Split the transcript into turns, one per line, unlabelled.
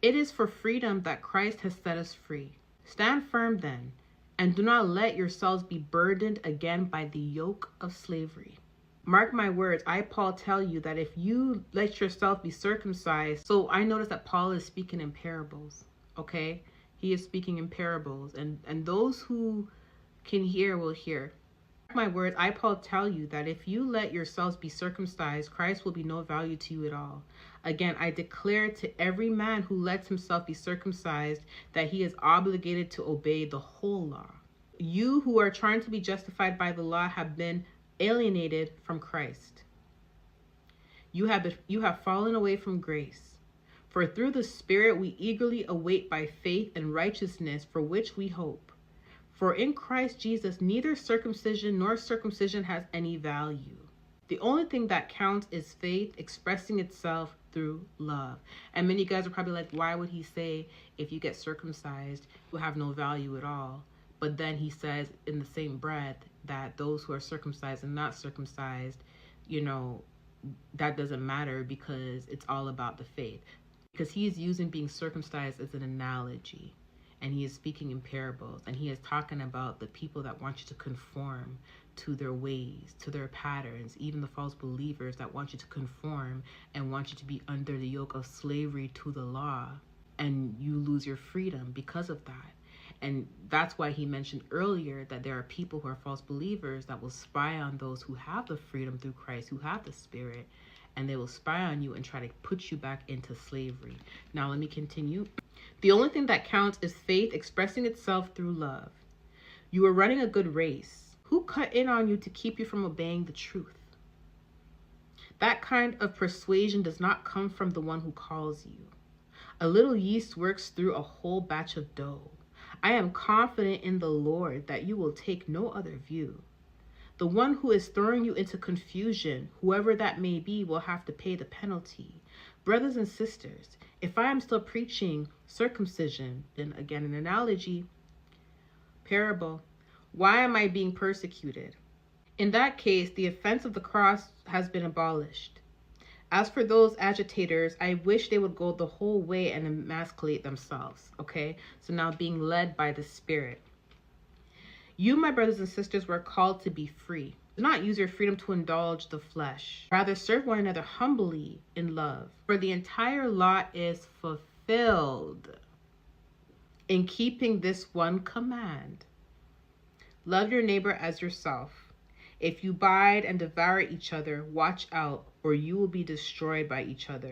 It is for freedom that Christ has set us free. Stand firm then, and do not let yourselves be burdened again by the yoke of slavery. Mark my words, I, Paul, tell you that if you let yourself be circumcised, so I notice that Paul is speaking in parables, okay? He is speaking in parables, and those who can hear will hear. My words, I, Paul, tell you that if you let yourselves be circumcised, Christ will be no value to you at all. Again, I declare to every man who lets himself be circumcised that he is obligated to obey the whole law. You who are trying to be justified by the law have been alienated from Christ. You have fallen away from grace. For through the Spirit we eagerly await by faith and righteousness for which we hope. For in Christ Jesus, neither circumcision nor circumcision has any value. The only thing that counts is faith expressing itself through love. And many guys are probably like, why would he say if you get circumcised, you have no value at all? But then he says in the same breath that those who are circumcised and not circumcised, that doesn't matter because it's all about the faith. Because he is using being circumcised as an analogy. And he is speaking in parables, and he is talking about the people that want you to conform to their ways, to their patterns, even the false believers that want you to conform and want you to be under the yoke of slavery to the law, and you lose your freedom because of that. And that's why he mentioned earlier that there are people who are false believers that will spy on those who have the freedom through Christ, who have the Spirit, and they will spy on you and try to put you back into slavery. Now, let me continue. The only thing that counts is faith expressing itself through love. You are running a good race. Who cut in on you to keep you from obeying the truth? That kind of persuasion does not come from the one who calls you. A little yeast works through a whole batch of dough. I am confident in the Lord that you will take no other view. The one who is throwing you into confusion, whoever that may be, will have to pay the penalty. Brothers and sisters, if I am still preaching circumcision, then again an analogy, parable, why am I being persecuted? In that case, the offense of the cross has been abolished. As for those agitators, I wish they would go the whole way and emasculate themselves, okay? So now being led by the Spirit. You, my brothers and sisters, were called to be free. Do not use your freedom to indulge the flesh. Rather, serve one another humbly in love. For the entire law is fulfilled in keeping this one command. Love your neighbor as yourself. If you bite and devour each other, watch out, or you will be destroyed by each other.